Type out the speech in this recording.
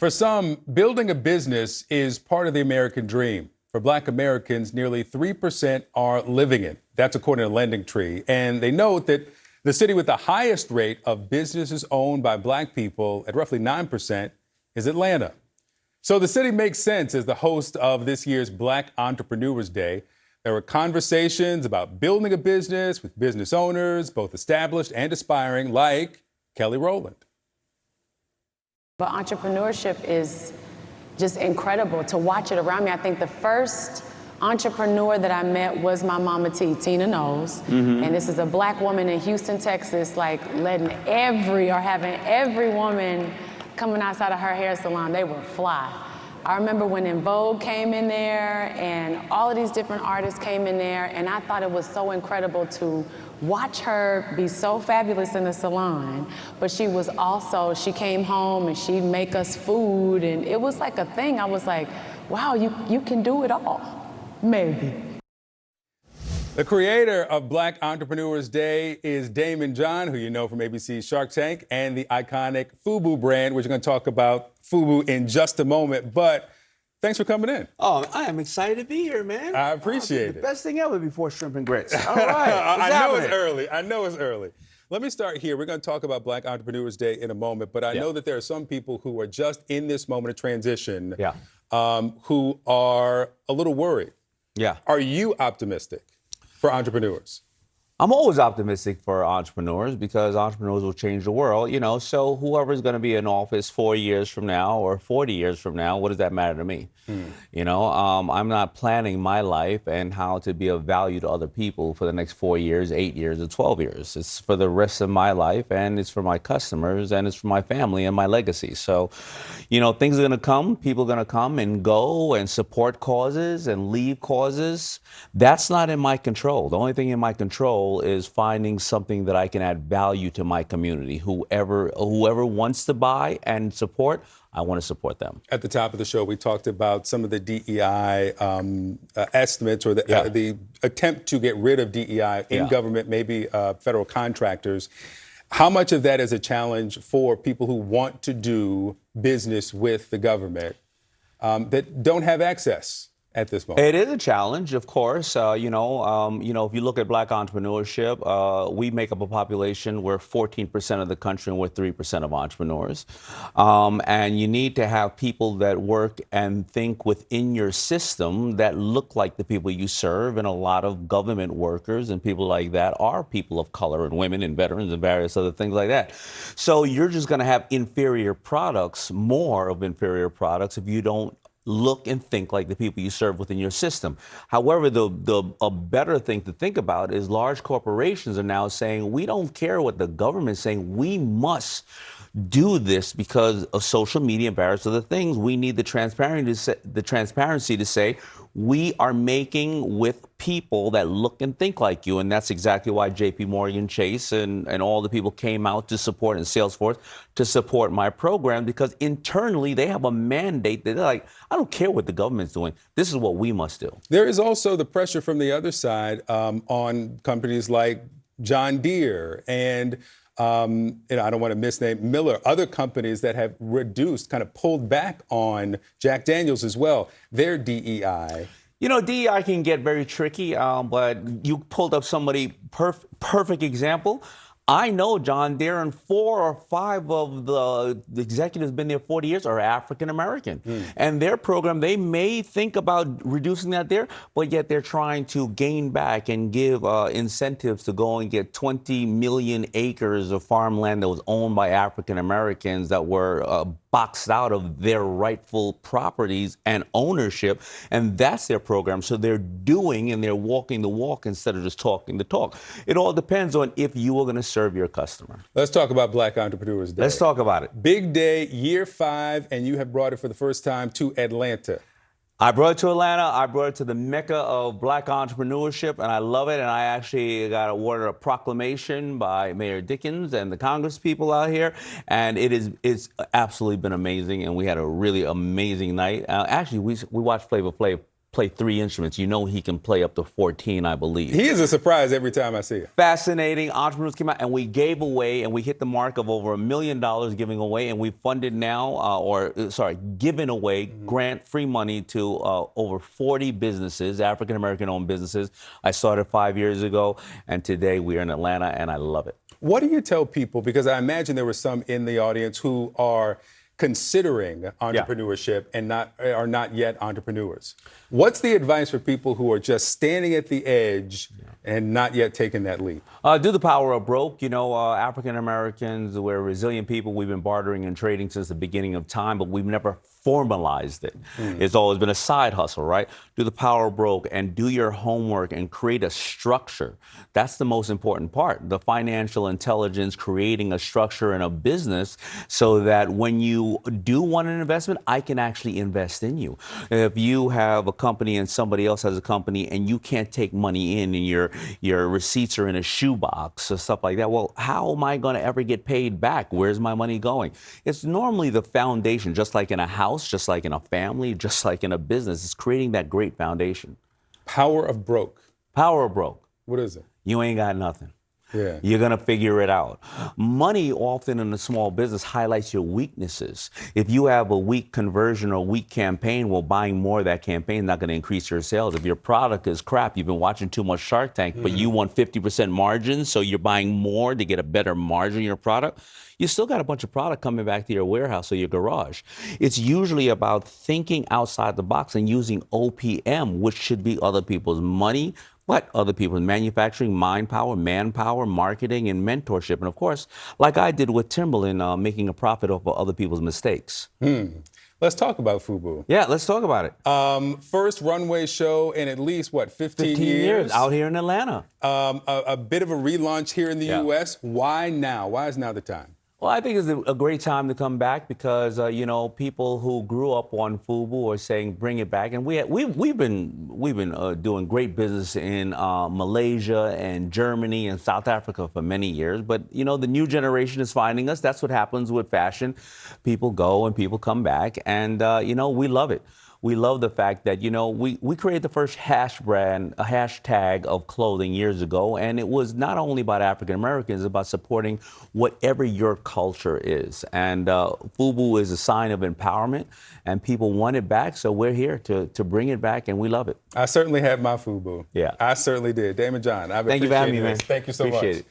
For some, building a business is part of the American dream. For Black Americans, nearly 3% are living it. That's according to LendingTree. And they note that the city with the highest rate of businesses owned by Black people, at roughly 9%, is Atlanta. So the city makes sense as the host of this year's Black Entrepreneurs Day. There were conversations about building a business with business owners, both established and aspiring, like Kelly Rowland. But entrepreneurship is just incredible to watch it around me. I think the first entrepreneur that I met was my mama T, Tina Knowles. And this is a Black woman in Houston, Texas, like having every woman coming outside of her hair salon. They were fly. I remember when En Vogue came in there and all of these different artists came in there, and I thought it was so incredible to watch her be so fabulous in the salon, but she came home and she'd make us food, and it was like a thing. I was like, wow, you can do it all, maybe. The creator of Black Entrepreneurs Day is Daymond John, who you know from ABC's Shark Tank, and the iconic FUBU brand, which we're going to talk about FUBU in just a moment. But thanks for coming in. Oh, I am excited to be here, man. I appreciate it. The best thing ever before shrimp and grits. All right. I know it's early. Let me start here. We're going to talk about Black Entrepreneurs Day in a moment, but I know that there are some people who are just in this moment of transition who are a little worried. Yeah. Are you optimistic for entrepreneurs? I'm always optimistic for entrepreneurs because entrepreneurs will change the world, so whoever's going to be in office 4 years from now or 40 years from now, what does that matter to me? I'm not planning my life and how to be of value to other people for the next 4 years, 8 years, or 12 years. It's for the rest of my life, and it's for my customers, and it's for my family and my legacy. So, things are going to come, people are going to come and go and support causes and leave causes. That's not in my control. The only thing in my control is finding something that I can add value to my community. Whoever wants to buy and support, I want to support them. At the top of the show, we talked about some of the DEI estimates or the attempt to get rid of DEI in government, maybe federal contractors. How much of that is a challenge for people who want to do business with the government that don't have access at this moment? It is a challenge, of course. If you look at Black entrepreneurship, we make up a population. We're 14% of the country, and we're 3% of entrepreneurs. And you need to have people that work and think within your system that look like the people you serve. And a lot of government workers and people like that are people of color and women and veterans and various other things like that. So you're just going to have inferior products, more of inferior products, if you don't look and think like the people you serve within your system. However, a better thing to think about is large corporations are now saying, we don't care what the government is saying, we must do this because of social media and various other things. We need the transparency to say, we are making with people that look and think like you. And that's exactly why JP Morgan Chase and all the people came out to support, and Salesforce to support my program, because internally they have a mandate that they're like, I don't care what the government's doing. This is what we must do. There is also the pressure from the other side on companies like John Deere and I don't want to misname Miller, other companies that have reduced, kind of pulled back on Jack Daniels as well, their DEI. DEI can get very tricky, but you pulled up somebody perfect example. I know John Deere, and 4 or 5 of the executives been there 40 years are African American. And their program, they may think about reducing that there, but yet they're trying to gain back and give incentives to go and get 20 million acres of farmland that was owned by African Americans that were boxed out of their rightful properties and ownership. And that's their program. So they're doing and they're walking the walk instead of just talking the talk. It all depends on if you are going to serve your customer. Let's talk about Black Entrepreneurs Day. Let's talk about it. Big day, year 5, and you have brought it for the first time to Atlanta. I brought it to Atlanta. I brought it to the mecca of Black entrepreneurship, and I love it. And I actually got awarded a proclamation by Mayor Dickens and the Congress people out here. And it's absolutely been amazing, and we had a really amazing night. Actually, we watched Flavor Flav play 3 instruments. You know he can play up to 14, I believe. He is a surprise every time I see him. Fascinating. Entrepreneurs came out, and we gave away, and we hit the mark of over $1 million giving away, and we funded now, given away grant-free money to over 40 businesses, African-American owned businesses. I started 5 years ago, and today we are in Atlanta, and I love it. What do you tell people? Because I imagine there were some in the audience who are considering entrepreneurship and are not yet entrepreneurs. What's the advice for people who are just standing at the edge and not yet taking that leap? Do the power of broke. You know, African Americans, we're resilient people. We've been bartering and trading since the beginning of time, but we've never formalized it. It's always been a side hustle, right? Do the power of broke and do your homework and create a structure. That's the most important part. The financial intelligence, creating a structure in a business so that when you do want an investment, I can actually invest in you. If you have a company and somebody else has a company and you can't take money in and your receipts are in a shoebox or stuff like that, well, how am I going to ever get paid back? Where's my money going? It's normally the foundation, just like in a house, just like in a family, just like in a business. It's creating that great foundation. Power of broke. Power of broke. What is it? You ain't got nothing. Yeah. You're going to figure it out. Money often in a small business highlights your weaknesses. If you have a weak conversion or weak campaign, well, buying more of that campaign is not going to increase your sales. If your product is crap, you've been watching too much Shark Tank, but you want 50% margins, so you're buying more to get a better margin in your product, you still got a bunch of product coming back to your warehouse or your garage. It's usually about thinking outside the box and using OPM, which should be other people's money, but other people's manufacturing, mind power, manpower, marketing, and mentorship. And of course, like I did with Timberland, making a profit off of other people's mistakes. Let's talk about FUBU. Yeah, let's talk about it. First runway show in at least, 15 years out here in Atlanta. A bit of a relaunch here in the U.S. Why now? Why is now the time? Well, I think it's a great time to come back because, people who grew up on FUBU are saying bring it back. And we've been doing great business in Malaysia and Germany and South Africa for many years. But, the new generation is finding us. That's what happens with fashion. People go and people come back. And, we love it. We love the fact that, we created the first hashtag of clothing years ago. And it was not only about African Americans, it's about supporting whatever your culture is. And FUBU is a sign of empowerment and people want it back. So we're here to bring it back and we love it. I certainly had my FUBU. Yeah. I certainly did. Damon John, I Thank you for having me, man. Thank you so Appreciate much. It.